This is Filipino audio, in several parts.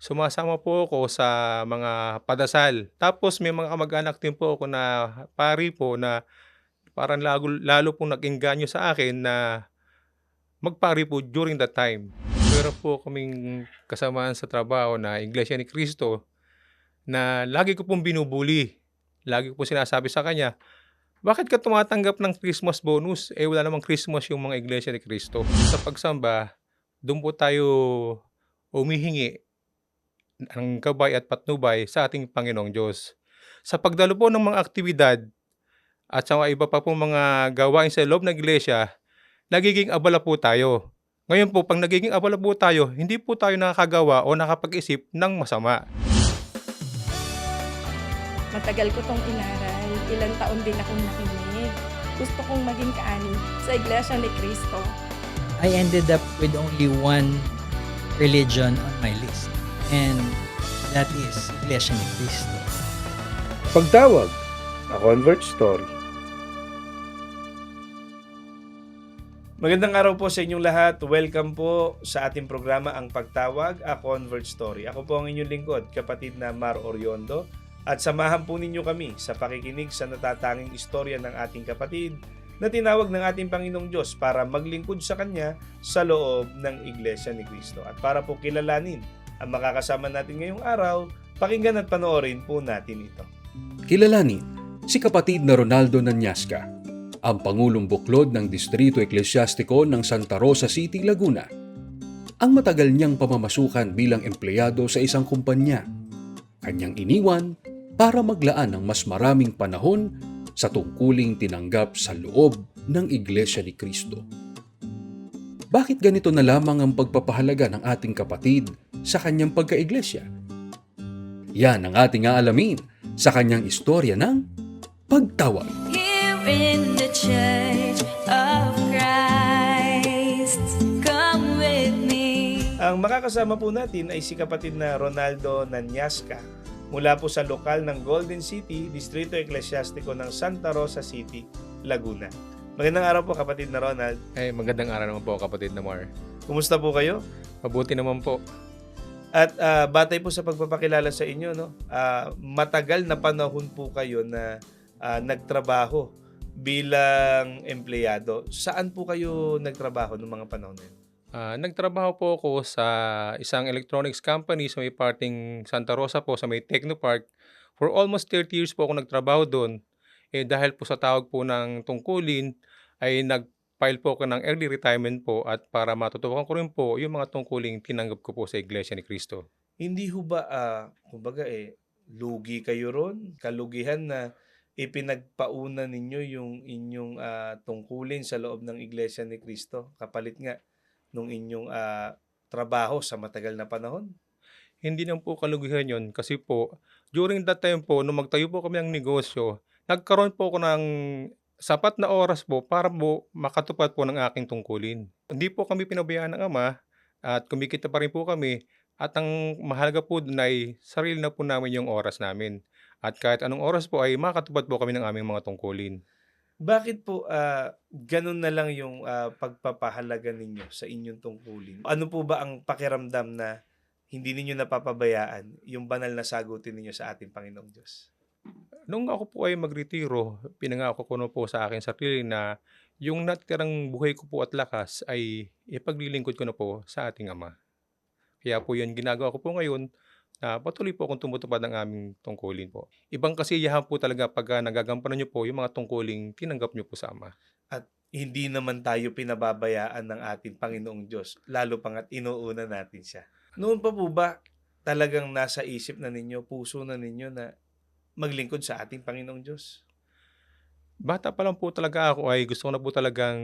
sumasama po ako sa mga padasal. Tapos may mga kamag-anak din po ako na pari po na parang lalo pong nag-engganyo sa akin na magpari po during that time. Meron po kaming kasamaan sa trabaho na Iglesia ni Cristo na lagi ko pong binubuli. Lagi ko po sinasabi sa kanya, "Bakit ka tumatanggap ng Christmas bonus? Eh, wala namang Christmas yung mga Iglesia ni Cristo." Sa pagsamba, dun po tayo humihingi ng gabay at patnubay sa ating Panginoong Diyos. Sa pagdalo po ng mga aktibidad at sa mga iba pa pong mga gawain sa loob ng iglesia, nagiging abala po tayo. Ngayon po, 'pag nagiging abala po tayo, hindi po tayo nakakagawa o nakapag-isip ng masama. Matagal ko 'tong inaral, ilang taon din akong nakinig. Gusto kong maging kaani sa Iglesia ni Cristo. I ended up with only one religion on my list, and that is Iglesia ni Cristo. Pagtawag, A Convert Story. Magandang araw po sa inyong lahat. Welcome po sa ating programa Ang Pagtawag, A Convert Story. Ako po ang inyong lingkod, kapatid na Mar Oriondo. At samahan po ninyo kami sa pakikinig sa natatanging istorya ng ating kapatid na tinawag ng ating Panginoong Diyos para maglingkod sa Kanya sa loob ng Iglesia ni Cristo. At para po kilalanin ang makakasama natin ngayong araw, pakinggan at panoorin po natin ito. Kilalanin si kapatid na Ronaldo Nanyasca, ang Pangulong Buklod ng Distrito Eklesyastiko ng Santa Rosa City, Laguna. Ang matagal niyang pamamasukan bilang empleyado sa isang kumpanya, kanyang iniwan para maglaan ng mas maraming panahon sa tungkuling tinanggap sa loob ng Iglesia ni Cristo. Bakit ganito na lamang ang pagpapahalaga ng ating kapatid sa kanyang pagka-iglesia? Yan ang ating aalamin sa kanyang istorya ng pagtawag. Here in the Church of Christ, come with me. Ang makakasama po natin ay si kapatid na Ronaldo Nanyasca mula po sa lokal ng Golden City, Distrito Eklesyastiko ng Santa Rosa City, Laguna. Magandang araw po kapatid na Ronald. Magandang araw naman po kapatid na Mar. Kumusta po kayo? Mabuti naman po. At batay po sa pagpapakilala sa inyo, no? Matagal na panahon po kayo na nagtrabaho bilang empleyado. Saan po kayo nagtrabaho noong mga panahon na yun? Nagtrabaho po ako sa isang electronics company sa may parting Santa Rosa po, sa may Technopark. For almost 30 years po ako nagtrabaho doon. Dahil po sa tawag po ng tungkulin, ay nag-file po ako ng early retirement po at para matutukan ko rin po yung mga tungkuling tinanggap ko po sa Iglesia ni Cristo. Hindi ho ba, kumbaga lugi kayo ron? Kalugihan na ipinagpauna ninyo yung inyong tungkulin sa loob ng Iglesia ni Cristo? Kapalit nga nung inyong trabaho sa matagal na panahon? Hindi lang po kalugihan yon kasi po, during that time po, nung magtayo po kami ng negosyo, nagkaroon po ako ng sapat na oras po para po makatupad po ng aking tungkulin. Hindi po kami pinabayaan ng ama at kumikita pa rin po kami at ang mahalaga po dun ay sarili na po namin yung oras namin. At kahit anong oras po ay makatupad po kami ng aming mga tungkulin. Bakit po ganun na lang yung pagpapahalaga ninyo sa inyong tungkulin? Ano po ba ang pakiramdam na hindi ninyo napapabayaan yung banal na sagutin ninyo sa ating Panginoong Diyos? Nung ako po ay magretiro, pinangako ko na po sa akin sarili na yung natirang buhay ko po at lakas ay ipaglilingkod ko na po sa ating Ama. Kaya po yun ginagawa ko po ngayon na patuloy po akong tumutupad ng aming tungkulin po. Ibang kasiyahan po talaga pagka nagagampanan niyo po yung mga tungkuling tinanggap niyo po sa Ama. At hindi naman tayo pinababayaan ng ating Panginoong Diyos, lalo pangat inuuna natin siya. Noon pa po ba talagang nasa isip na ninyo, puso na ninyo na maglingkod sa ating Panginoong Diyos? Bata pa lang po talaga ako ay gusto ko na po talagang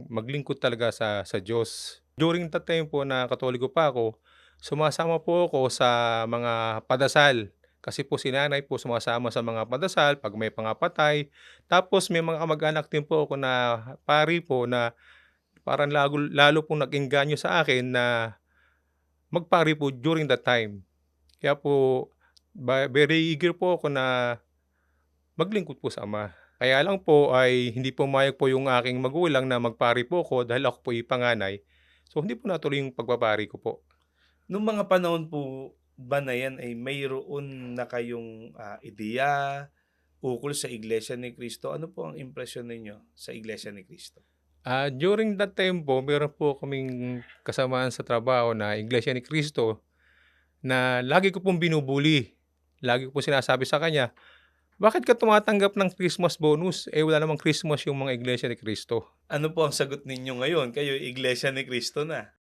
maglingkod talaga sa Diyos. During that time po na Katoliko pa ako, sumasama po ako sa mga padasal. Kasi po si nanay po sumasama sa mga padasal pag may pangapatay. Tapos may mga kamag-anak din po ako na pari po na parang lalo pong nag-engganyo sa akin na magpari po during that time. Kaya po very eager po ako na maglingkod po sa Ama. Kaya lang po ay hindi pumayag po yung aking magulang na magpari po ako dahil ako po ipanganay. So hindi po natuloy yung pagpapari ko po. Noong mga panahon po ba na yan ay mayroon na kayong ideya ukol sa Iglesia ni Cristo? Ano po ang impresyon ninyo sa Iglesia ni Cristo? During that time po, meron po kaming kasamaan sa trabaho na Iglesia ni Cristo na lagi ko pong binubuli. Lagi ko po sinasabi sa kanya, bakit ka tumatanggap ng Christmas bonus? Wala namang Christmas yung mga Iglesia ni Cristo. Ano po ang sagot ninyo ngayon? Kayo Iglesia ni Cristo na.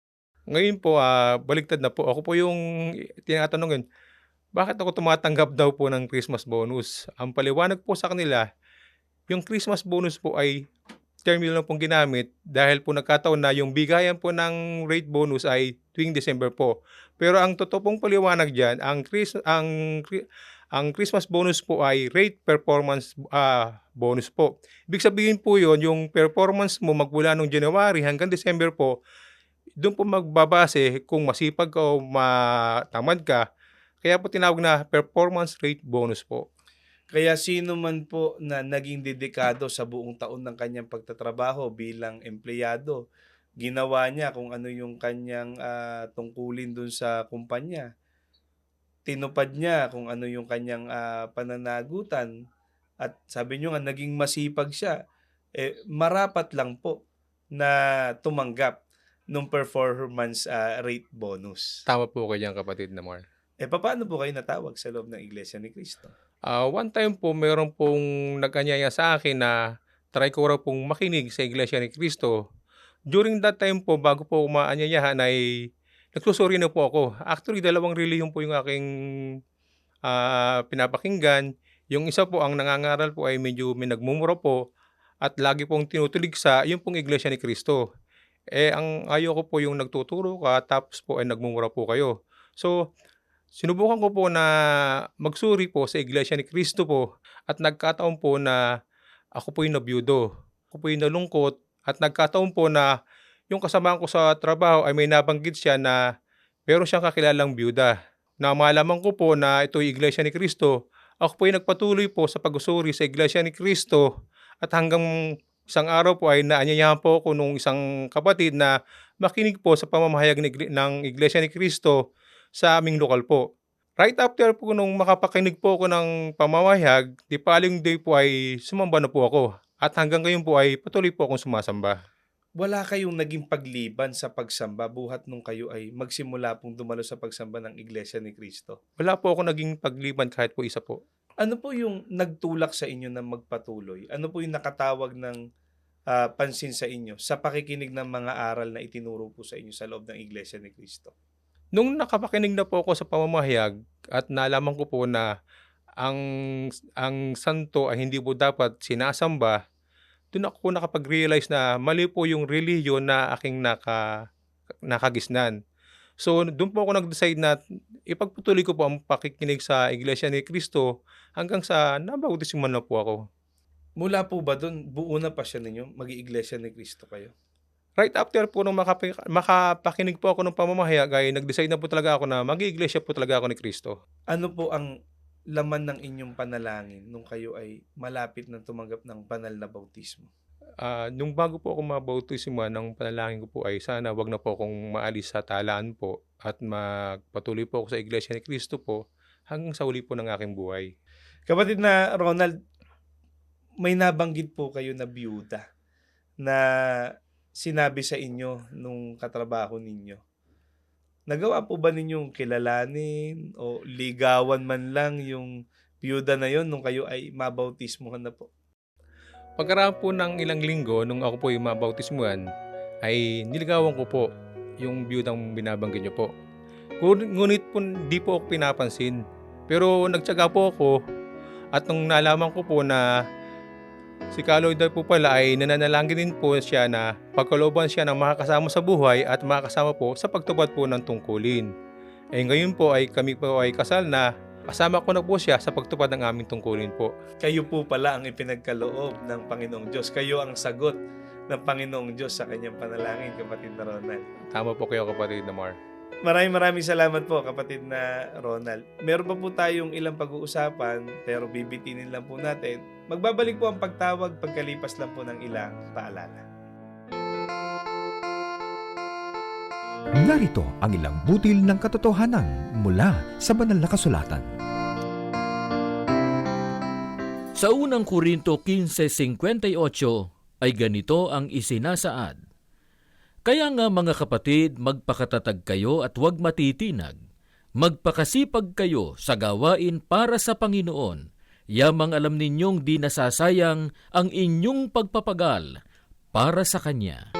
Ngayon po, baligtad na po. Ako po yung tinatanong yun, bakit ako tumatanggap daw po ng Christmas bonus? Ang paliwanag po sa kanila, yung Christmas bonus po ay terminal lang pong ginamit dahil po nagkataon na yung bigayan po ng rate bonus ay tuwing December po. Pero ang totoo pong paliwanag diyan, ang Christmas bonus po ay rate performance bonus po. Ibig sabihin po 'yon, yung performance mo magmula nung January hanggang December po, doon po magbabase kung masipag ka o matamad ka. Kaya po tinawag na performance rate bonus po. Kaya sino man po na naging dedikado sa buong taon ng kanyang pagtatrabaho bilang empleyado, ginawa niya kung ano yung kanyang tungkulin dun sa kumpanya. Tinupad niya kung ano yung kanyang pananagutan at sabi niyo nga naging masipag siya. Marapat lang po na tumanggap ng performance rate bonus. Tama po kayo diyan, kapatid na Mar. Paano po kayo natawag sa loob ng Iglesia ni Cristo? One time po meron pong nag-anyaya sa akin na try ko raw pong makinig sa Iglesia ni Cristo. During that time po, bago po maanyayahan ay nagsusuri na po ako. Actually, 2 relihiyon po yung aking pinapakinggan. Yung isa po, ang nangangaral po ay medyo may nagmumura po at lagi pong tinutuligsa, yung pong Iglesia ni Cristo. Ang ayoko po yung nagtuturo ka tapos po ay nagmumura po kayo. So, sinubukan ko po na magsuri po sa Iglesia ni Cristo po at nagkataon po na ako po yung nabiyudo. Ako po yung nalungkot at nagkataon po na yung kasamahan ko sa trabaho ay may nabanggit siya na meron siyang kakilalang biyuda. Na malaman ko po na ito yung Iglesia ni Cristo, ako po yung nagpatuloy po sa pagsusuri sa Iglesia ni Cristo at hanggang isang araw po ay naanyayahan po ako nung isang kapatid na makinig po sa pamamahayag ng Iglesia ni Cristo sa aming lokal po. Right after po nung makapakinig po ako ng pamamahayag, the following day po ay sumamba na po ako. At hanggang ngayon po ay patuloy po akong sumasamba. Wala kayong naging pagliban sa pagsamba buhat nung kayo ay magsimula pong dumalo sa pagsamba ng Iglesia ni Cristo? Wala po ako naging pagliban kahit po isa po. Ano po yung nagtulak sa inyo na magpatuloy? Ano po yung nakatawag ng pansin sa inyo sa pakikinig ng mga aral na itinuro po sa inyo sa loob ng Iglesia ni Cristo? Nung nakapakinig na po ako sa pamamahayag at nalaman ko po na ang santo ay hindi po dapat sinasamba, doon ako nakapag-realize na mali po yung relihiyon na aking nakagisnan. So doon po ako nag-decide na ipagpatuloy ko po ang pakikinig sa Iglesia ni Cristo hanggang sa nabautismuhan na po ako. Mula po ba doon, buo na pa siya ninyo, mag-Iglesia ni Cristo kayo? Right after po nung makapakinig po ako ng pamamahayag ay nag-decide na po talaga ako na mag-iiglesia po talaga ako ni Cristo. Ano po ang laman ng inyong panalangin nung kayo ay malapit na tumanggap ng banal na bautismo? Nung bago po ako mabautismuhan, ang panalangin ko po ay sana wag na po akong maalis sa talaan po at magpatuloy po ako sa Iglesia ni Cristo po hanggang sa huli po ng aking buhay. Kapatid na Ronald, may nabanggit po kayo na biyuda na sinabi sa inyo nung katrabaho ninyo. Nagawa po ba ninyong kilalanin o ligawan man lang yung biyuda na yon nung kayo ay mabautismuhan na po? Pagkaraan po ng ilang linggo nung ako po yung mabautismuhan ay niligawan ko po yung biyudang binabanggit niyo po. Ngunit po di po ako pinapansin. Pero nagtiyaga po ako at nung nalaman ko po na si Kaloy daw po pala ay nananalangin din po siya na pagkalooban siya ng makakasama sa buhay at makakasama po sa pagtupad po ng tungkulin. Ngayon po ay kami po ay kasal na, kasama ko na po siya sa pagtupad ng aming tungkulin po. Kayo po pala ang ipinagkaloob ng Panginoong Diyos. Kayo ang sagot ng Panginoong Diyos sa kanyang panalangin, kapatid na Ronald. Tama po kayo, kapatid na Mar. Maraming salamat po, kapatid na Ronald. Meron pa po tayong ilang pag-uusapan pero bibitinin lang po natin. Magbabalik po ang pagtawag pagkalipas lang po ng ilang paalala. Narito ang ilang butil ng katotohanan mula sa banal na kasulatan. Sa unang Korinto 15:58 ay ganito ang isinasaad. Kaya nga mga kapatid, magpakatatag kayo at huwag matitinag. Magpakasipag kayo sa gawain para sa Panginoon. Yamang alam ninyong di nasasayang ang inyong pagpapagal para sa Kanya.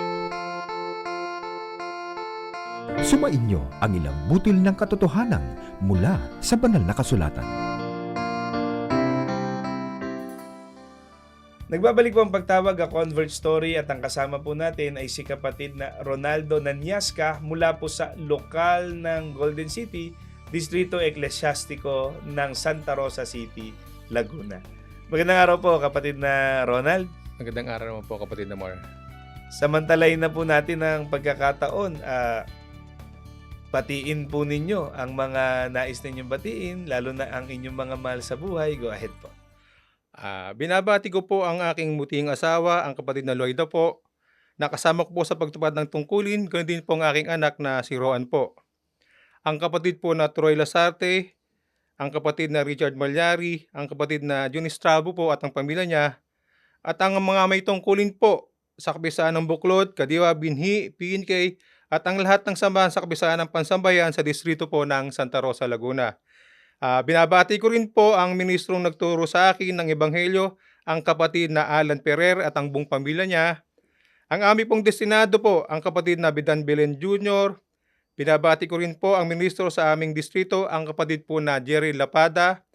Sumainyo ang ilang butil ng katotohanan mula sa banal na kasulatan. Nagbabalik po ang pagtawag a Convert Story at ang kasama po natin ay si kapatid na Ronaldo Nanyasca mula po sa lokal ng Golden City, Distrito Eclesiastico ng Santa Rosa City, Laguna. Magandang araw po kapatid na Ronald. Magandang araw naman po kapatid na Mar. Samantalahin na po natin ang pagkakataon. Batiin po ninyo ang mga nais ninyong batiin, lalo na ang inyong mga mahal sa buhay. Go ahead po. Binabati ko po ang aking muting asawa, ang kapatid na Loida po. Nakasama ko po sa pagtupad ng tungkulin, ganoon din po ang aking anak na si Roan po. Ang kapatid po na Troy Lasarte, ang kapatid na Richard Malyari, ang kapatid na Jun Estrabo po at ang pamilya niya, at ang mga may tungkulin po sa kabisaan ng Buklod, Kadiwa, Binhi, PNK, at ang lahat ng sambahan sa kabisaan ng Pansambayan sa distrito po ng Santa Rosa, Laguna. Binabati ko rin po ang ministrong nagturo sa akin ng Ebanghelyo, ang kapatid na Alan Ferrer at ang buong pamilya niya. Ang aming pong destinado po, ang kapatid na Bidan Belen Jr. Binabati ko rin po ang ministro sa aming distrito, ang kapatid po na Jerry Lapada.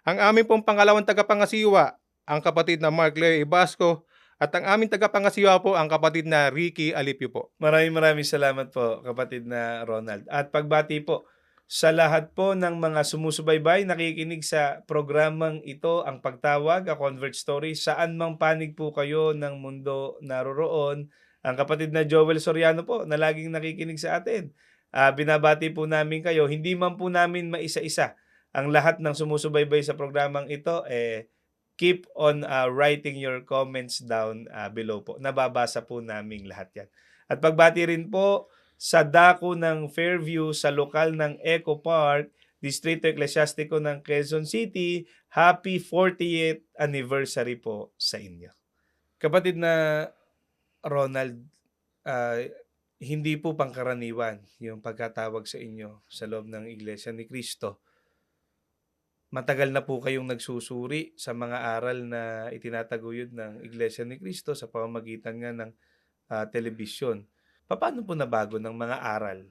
Ang aming pong pangalawang tagapangasiwa, ang kapatid na Mark Leo Ibasco. At ang aming tagapangasiwa po, ang kapatid na Ricky Alipio po. Maraming salamat po kapatid na Ronald. At pagbati po sa lahat po ng mga sumusubaybay, nakikinig sa programang ito, ang Pagtawag, a Convert Story, saan mang panig po kayo ng mundo naroroon. Ang kapatid na Joel Soriano po, na laging nakikinig sa atin. Binabati po namin kayo. Hindi man po namin maisa-isa ang lahat ng sumusubaybay sa programang ito. Keep on writing your comments down below po. Nababasa po namin lahat yan. At pagbati rin po sa dako ng Fairview sa lokal ng Eco Park, Distrito Eclesiastico ng Quezon City, happy 40th anniversary po sa inyo. Kapatid na Ronald, hindi po pangkaraniwan yung pagkatawag sa inyo sa loob ng Iglesia ni Cristo. Matagal na po kayong nagsusuri sa mga aral na itinataguyod ng Iglesia ni Cristo sa pamamagitan nga ng telebisyon. Paano po nabago ng mga aral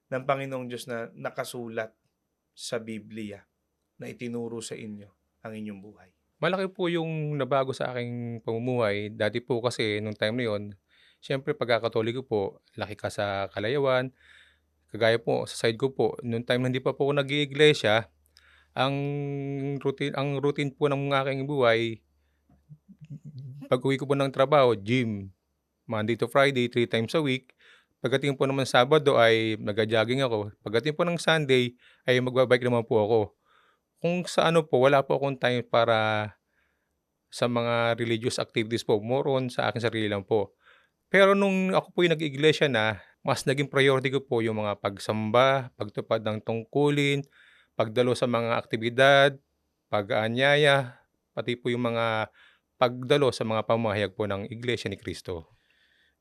ng Panginoong Diyos na nakasulat sa Biblia na itinuro sa inyo ang inyong buhay? Malaki po yung nabago sa aking pamumuhay. Dati po kasi nung time na yon, siyempre pagkakatoliko po, laki ka sa Kalayawan. Kagaya po sa side ko po, nung time na hindi pa po ako nag-iiglesia, ang routine po ng aking buhay, pag-uwi ko po ng trabaho, gym, Monday to Friday, 3 times a week. Pagdating po naman Sabado ay nag-jogging ako. Pagdating po ng Sunday ay magbabike naman po ako. Kung sa ano po, wala po akong time para sa mga religious activities po. More on sa akin sarili lang po. Pero nung ako po yung nag-iglesia na, mas naging priority ko po yung mga pagsamba, pagtupad ng tungkulin, pagdalo sa mga aktibidad, pag-aanyaya, pati po yung mga pagdalo sa mga pamahayag po ng Iglesia ni Cristo.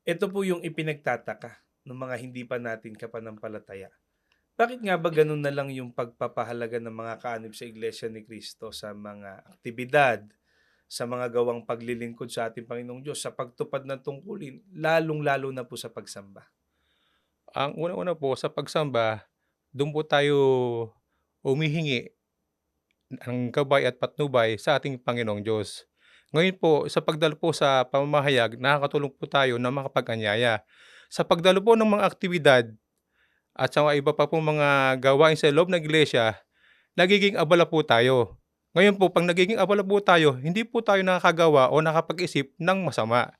Ito po yung ipinagtataka ng mga hindi pa natin kapanampalataya. Bakit nga ba ganun na lang yung pagpapahalaga ng mga kaanib sa Iglesia ni Cristo sa mga aktibidad, sa mga gawang paglilingkod sa ating Panginoong Diyos, sa pagtupad ng tungkulin, lalong-lalo na po sa pagsamba? Ang una-una po sa pagsamba, doon po tayo humihingi ng gabay at patnubay sa ating Panginoong Diyos. Ngayon po, sa pagdalo po sa pamamahayag, nakakatulong po tayo na makapag-anyaya. Sa pagdalo po ng mga aktibidad at sa iba pa po mga gawain sa loob ng iglesia, nagiging abala po tayo. Ngayon po, pag nagiging abala po tayo, hindi po tayo nakakagawa o nakapag-isip ng masama.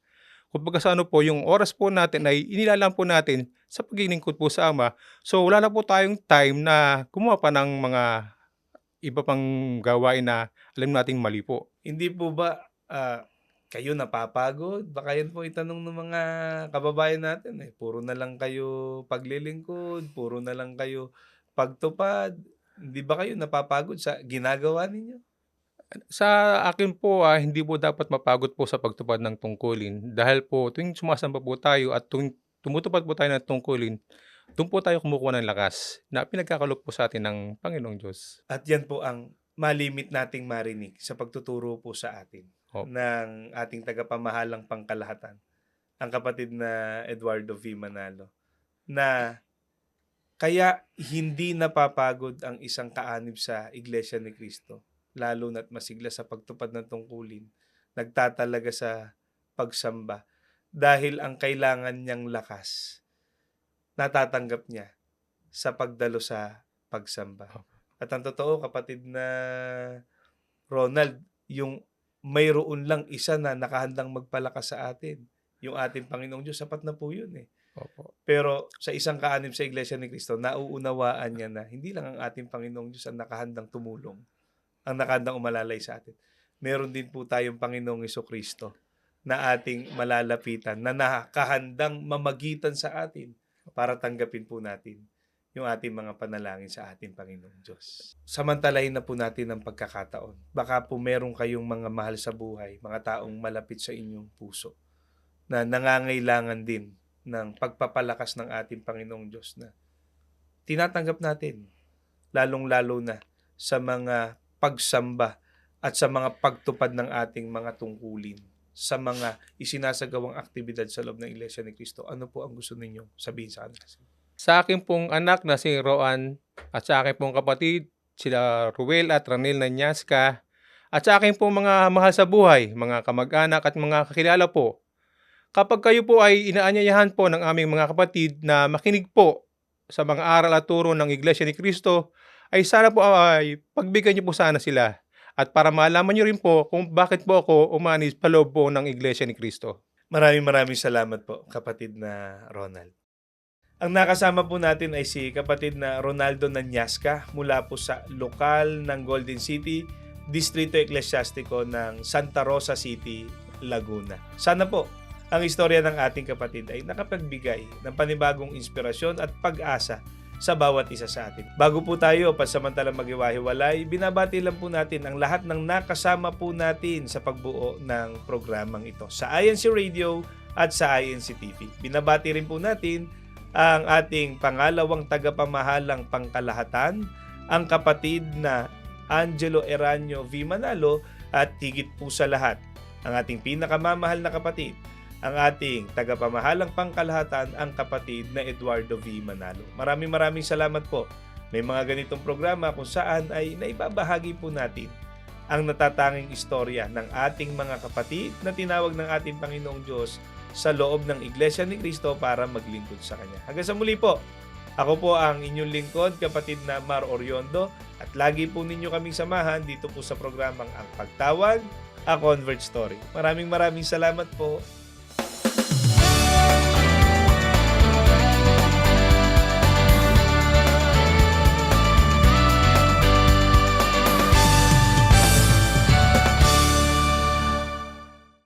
Kumbaga sa ano po, yung oras po natin ay inilalaan po natin sa paglilingkod po sa Ama. So wala na po tayong time na gumawa pa ng mga iba pang gawain na alam nating mali po. Hindi po ba Kayo napapagod? Baka yan po itanong ng mga kababayan natin eh. Puro na lang kayo paglilingkod, puro na lang kayo pagtupad. Hindi ba kayo napapagod sa ginagawa ninyo? Sa akin po, hindi po dapat mapagod po sa pagtupad ng tungkulin dahil po tuwing sumasamba po tayo at tuwing tumutupad po tayo ng tungkulin, do'n po tayo kumukuha ng lakas na pinagkakaloob po sa atin ng Panginoong Diyos. At yan po ang malimit nating marinig sa pagtuturo po sa atin Opo. ng ating tagapamahalang pangkalahatan, ang kapatid na Eduardo V. Manalo, na kaya hindi napapagod ang isang kaanib sa Iglesia ni Cristo, lalo na't masigla sa pagtupad ng tungkulin, nagtatalaga sa pagsamba, dahil ang kailangan niyang lakas, natatanggap niya sa pagdalo sa pagsamba. At ang totoo, kapatid na Ronald, yung mayroon lang isa na nakahandang magpalakas sa atin, yung ating Panginoong Diyos, sapat na po yun eh. Opo. Pero sa isang kaanib sa Iglesia ni Cristo, nauunawaan niya na hindi lang ang ating Panginoong Diyos ang nakahandang tumulong, ang nakahandang umalalay sa atin. Meron din po tayong Panginoong Jesucristo na ating malalapitan, na nakahandang mamagitan sa atin para tanggapin po natin yung ating mga panalangin sa ating Panginoong Diyos. Samantalahin na po natin ang pagkakataon. Baka po meron kayong mga mahal sa buhay, mga taong malapit sa inyong puso, na nangangailangan din ng pagpapalakas ng ating Panginoong Diyos na tinatanggap natin, lalong-lalo na sa mga pagsamba at sa mga pagtupad ng ating mga tungkulin, sa mga isinasagawang aktibidad sa loob ng Iglesia ni Cristo. Ano po ang gusto ninyong sabihin sa kanila? Sa akin pong anak na si Roan at sa akin pong kapatid, sila Ruel at Ranil Nanyaska, at sa akin pong mga mahal sa buhay, mga kamag-anak at mga kakilala po, kapag kayo po ay inaanyayahan po ng aming mga kapatid na makinig po sa mga aral at turo ng Iglesia ni Cristo, ay sana po ay pagbigyan niyo po sana sila. At para malaman niyo rin po kung bakit po ako umanis sa loob po ng Iglesia ni Cristo. Maraming salamat po, kapatid na Ronald. Ang nakasama po natin ay si kapatid na Ronaldo Nanyaska mula po sa lokal ng Golden City, Distrito Eclesiastico ng Santa Rosa City, Laguna. Sana po ang istorya ng ating kapatid ay nakapagbigay ng panibagong inspirasyon at pag-asa sa bawat isa sa atin. Bago po tayo pansamantalang maghiwa-hiwalay, binabati lang po natin ang lahat ng nakasama po natin sa pagbuo ng programang ito sa INC Radio at sa INC TV. Binabati rin po natin ang ating pangalawang tagapamahalang pangkalahatan, ang kapatid na Angelo Eranio V. Manalo, at higit po sa lahat, ang ating pinakamamahal na kapatid, ang ating tagapamahalang pangkalahatan, ang kapatid na Eduardo V. Manalo. Maraming salamat po. May mga ganitong programa kung saan ay naibabahagi po natin ang natatanging istorya ng ating mga kapatid na tinawag ng ating Panginoong Diyos sa loob ng Iglesia ni Cristo para maglingkod sa Kanya. Hanggang sa muli po, ako po ang inyong lingkod, kapatid na Mar Oriondo, at lagi po ninyo kaming samahan dito po sa programang Ang Pagtawag, A Convert Story. Maraming salamat po.